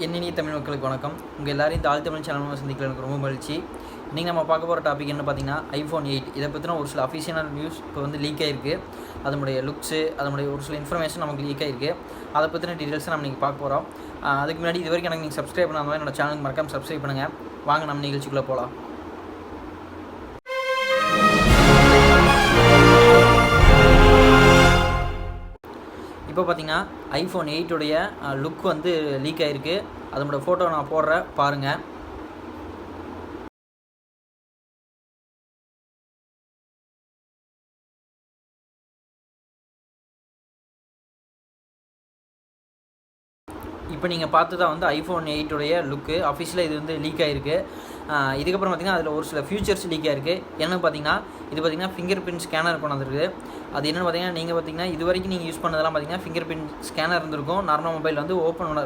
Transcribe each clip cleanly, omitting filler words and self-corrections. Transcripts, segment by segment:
என்னினிய தமிழ் மக்களுக்கு வணக்கம். உங்கள் எல்லாரையும் தாழ் தமிழ் சேனல் சந்திக்கல எனக்கு ரொம்ப மகிழ்ச்சி. இன்றைக்கி நம்ம பார்க்க போகிற டாபிக் என்ன பார்த்தீங்கன்னா iPhone 8. இதை பற்றின ஒரு சில அஃபிஷியலான நியூஸ் இப்போ வந்து லீக் ஆகிருக்கு. அதனுடைய லுக்ஸு, அதனுடைய ஒரு சில இன்ஃபர்மேஷன் நமக்கு லீக் ஆகிருக்கு. அதை பற்றின டீட்டெயில்ஸை நம்ம இன்றைக்கி பார்க்க போகிறோம். அதுக்கு முன்னாடி இது வரைக்கும் எனக்கு நீங்கள் சப்ஸ்கிரைப் பண்ணாத மாதிரி என்னோட சேனலுக்கு மறக்காமல் சப்ஸ்கிரைப் பண்ணுங்கள். வாங்க நம்ம நிகழ்ச்சிக்குள்ளே போகலாம். இப்போ பார்த்தீங்கன்னா iPhone 8 உடைய லுக் வந்து லீக் ஆகிருக்கு. அதனோட ஃபோட்டோ நான் போடுறேன் பாருங்கள். இப்போ நீங்கள் பார்த்து தான் வந்து iPhone 8 உடைய லுக்கு அஃபிஷியலாக இது வந்து லீக் ஆகிருக்கு. இதுக்கப்புறம் பார்த்திங்கன்னா அதில் ஒரு சில ஃபியூச்சர்ஸ் லீக் ஆகிருக்கு. என்னென்னு பார்த்தீங்கன்னா இது பார்த்திங்கன்னா ஃபிங்கர் பிரிண்ட் ஸ்கேனர் கொண்டு வந்துருக்கு. அது என்னென்னு பார்த்தீங்கன்னா நீங்கள் பார்த்திங்கன்னா இது வரைக்கும் நீங்கள் யூஸ் பண்ணதெல்லாம் பார்த்திங்கன்னா ஃபிங்கர் பிரிண்ட் ஸ்கேனர் இருந்திருக்கும். நார்மல் மொபைல் வந்து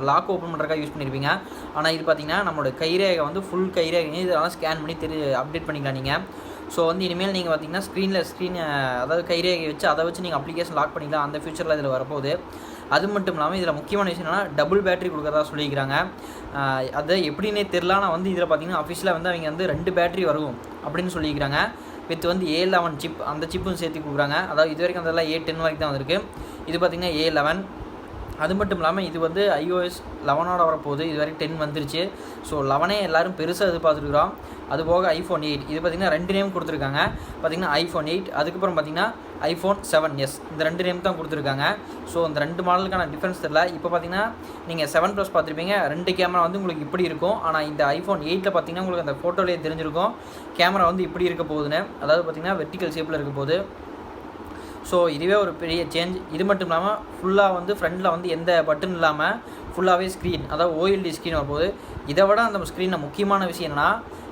லாக் ஓப்பன் பண்ணுறதுக்காக யூஸ் பண்ணியிருப்பீங்க. ஆனால் இது பார்த்திங்கன்னா நம்மளோட கைரேகை வந்து ஃபுல் கைரேகை இதெல்லாம் ஸ்கேன் பண்ணி அப்டேட் பண்ணிக்கலாம் நீங்கள். ஸோ வந்து இனிமேல் நீங்கள் பார்த்திங்கன்னா ஸ்க்ரீன் அதாவது கைரேகை வச்சு அதை வச்சு நீங்கள் அப்ளிகேஷன் லாக் பண்ணிக்கலாம். அந்த ஃபியூச்சரில் இதில் வரப்போகுது. அது மட்டும் இல்லாமல் இதில் முக்கியமான விஷயம் என்னென்னா டபுள் பேட்டரி கொடுக்குறதா சொல்லிக்கிறாங்க. அதை எப்படின்னே தெரில. ஆனால் வந்து இதில் பார்த்திங்கன்னா அஃபிஷியலாக வந்து அவங்க வந்து 2 பேட்டரி வரும் அப்படின்னு சொல்லிக்கிறாங்க. வித் வந்து A11 சிப், அந்த சிப்பும் சேர்த்து கொடுக்குறாங்க. அதாவது இது வரைக்கும் அதெல்லாம் A10 வரைக்கும் தான் வந்திருக்கு. இது பார்த்திங்கன்னா A11. அது மட்டும் இல்லாமல் இது வந்து iOS 11ஓட வரப்போகுது. இது வரைக்கும் 10 வந்துருச்சு. ஸோ 11 எல்லோரும் பெருசாக எதிர்பார்த்துருக்குறோம். அது போக iPhone 8 இது பார்த்திங்கன்னா 2 நேம் கொடுத்துருக்காங்க. பார்த்திங்கன்னா iPhone 8 அதுக்கப்புறம் பார்த்திங்கன்னா iPhone 7s இந்த 2 நேம் தான் கொடுத்துருக்காங்க. ஸோ இந்த 2 மாடலுக்கான டிஃப்ரென்ஸ் தெரியல. இப்போ பார்த்திங்கன்னா நீங்கள் 7 Plus பார்த்துருப்பீங்க. 2 கேமரா வந்து உங்களுக்கு இப்படி இருக்கும். ஆனால் இந்த iPhone 8 பார்த்திங்கன்னா உங்களுக்கு அந்த ஃபோட்டோலேயே தெரிஞ்சிருக்கும் கேமரா வந்து இப்படி இருக்க போகுதுன்னு. அதாவது பார்த்திங்கன்னா வெர்டிக்கல் ஷேப்பில் இருக்க போகுது. ஸோ இதுவே ஒரு பெரிய சேஞ்ச். இது மட்டும் இல்லாமல் ஃபுல்லாக வந்து ஃப்ரண்டில் வந்து எந்த பட்டன் இல்லாமல் ஃபுல்லாகவே ஸ்க்ரீன், அதாவது OLED ஸ்க்ரீன் வரப்போகுது. இதை விட அந்த ஸ்க்ரீனில் முக்கியமான விஷயம் என்னென்னா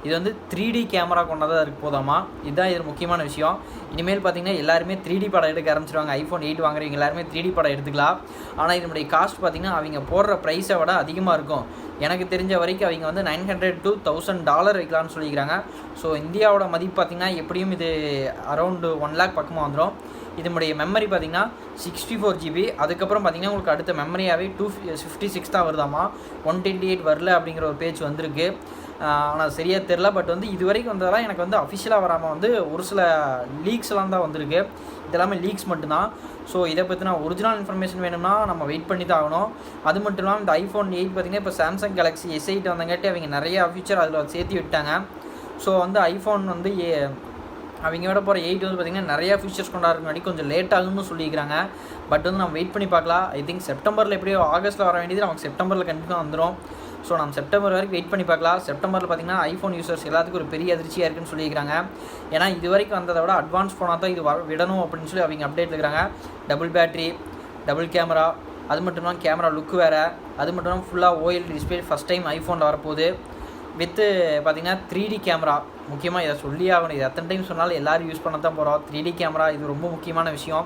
இது வந்து 3D கேமரா கொண்டதாக இருக்க போதாமா. இதுதான் இது முக்கியமான விஷயம். இனிமேல் பார்த்திங்கன்னா எல்லாருமே 3D படம் எடுக்க ஆரம்பிச்சிருவாங்க. iPhone 8 வாங்குறவங்க எல்லாருமே 3D படம் எடுத்துக்கலாம். ஆனால் இதனுடைய காஸ்ட் பார்த்திங்கன்னா அவங்க போடுற ப்ரைஸை விட அதிகமாக இருக்கும். எனக்கு தெரிஞ்ச வரைக்கும் அவங்க வந்து $900 to $1000 வைக்கலான்னு சொல்லிக்கிறாங்க. ஸோ இந்தியாவோட மதிப்பு பார்த்திங்கன்னா எப்படியும் இது அரௌண்டு 1 lakh பக்கமாக வந்துடும். இதனுடைய மெமரி பார்த்திங்கன்னா 64 GB. அதுக்கப்புறம் பார்த்திங்கன்னா உங்களுக்கு அடுத்த மெமரியாகவே 256 தான் வருதாமா. 128 வரல அப்படிங்கிற ஒரு பேச்சு வந்திருக்கு. ஆனால் சரியாக தெரில. பட் வந்து இது வரைக்கும் வந்ததெல்லாம் எனக்கு வந்து அஃபிஷியலாக வராமல் வந்து ஒரு சில லீக்ஸ்லாம் தான் வந்திருக்கு. இதெல்லாமே லீக்ஸ் மட்டும்தான். ஸோ இதை பற்றின ஒரிஜினல் இன்ஃபர்மேஷன் வேணும்னா நம்ம வெயிட் பண்ணி தான் ஆகணும். அது மட்டும் இல்லாமல் இந்த iPhone 8 பார்த்திங்கன்னா இப்போ Samsung Galaxy S8 வந்தங்காட்டி அவங்க நிறையா ஃபியூச்சர் அதில் சேர்த்து விட்டாங்க. ஸோ வந்து iPhone வந்து அவங்க விட போகிற 8 வந்து பார்த்திங்கன்னா நிறையா ஃபீச்சர்ஸ் கொண்டாடுறதுக்கு முன்னாடி கொஞ்சம் லேட் ஆகுன்னு சொல்லிக்கிறாங்க. பட் வந்து நம்ம வெயிட் பண்ணி பார்க்கலாம். ஐ திங்க் செப்டம்பரில் எப்படியோ ஆகஸ்ட்டில் வர வேண்டியது நமக்கு செப்டம்பரில் கண்டிப்பாக வந்துடும். ஸோ நம்ம செப்டம்பர் வரைக்கும் வெயிட் பண்ணி பார்க்கலாம். செப்டம்பரில் பார்த்திங்கன்னா iPhone யூசர்ஸ் எல்லாத்துக்கும் ஒரு பெரிய அதிர்ச்சியாக இருக்குன்னு சொல்லியிருக்காங்க. ஏன்னா இது வரைக்கும் வந்ததை விட அட்வான்ஸ் ஃபோனாக தான் இது விடணும் அப்படின்னு சொல்லி அவங்க அப்டேட் இருக்கிறாங்க. டபுள் பேட்ரி, டபுள் கேமரா, அது மட்டும் இல்லாமல் கேமரா லுக் வேறு, அது மட்டும் இல்லாமல் ஃபுல்லாக OLED டிஸ்பிளே ஃபஸ்ட் டைம் iPhoneல வரப்போகுது. வித்து பார்த்திங்கன்னா 3D கேமரா. முக்கியமாக இதை சொல்லி ஆகணும். இது எத்தனை டைம் சொன்னாலும் எல்லோரும் யூஸ் பண்ண தான் போகிறோம். 3D கேமரா இது ரொம்ப முக்கியமான விஷயம்.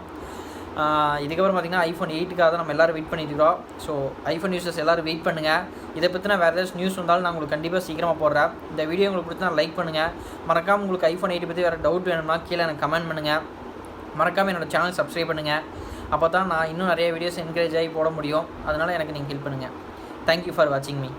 இதுக்கப்புறம் பார்த்திங்கன்னா iPhone 8க்காக தான் நம்ம எல்லோரும் வெயிட் பண்ணிட்டுருக்கோம். ஸோ iPhone யூசர்ஸ் எல்லோரும் வெயிட் பண்ணுங்கள். இதை பற்றின வேறு ஏதாச்சும் நியூஸ் வந்தாலும் நான் உங்களுக்கு கண்டிப்பாக சீக்கிரமாக போடுறேன். இந்த வீடியோ உங்களுக்கு பிடிச்சா லைக் பண்ணுங்கள். மறக்காமல் உங்களுக்கு iPhone 8 பற்றி வேறு டவுட் வேணும்னா கீழே எனக்கு கமெண்ட் பண்ணுங்கள். மறக்காமல் என்னோடய சேனல் சப்ஸ்கிரைப் பண்ணுங்கள். அப்போ தான் நான் இன்னும் நிறைய வீடியோஸ் என்கரேஜ் ஆகி போட முடியும். அதனால் எனக்கு நீங்கள் ஹெல்ப் பண்ணுங்கள். தேங்க்யூ ஃபார் வாட்சிங் மீ.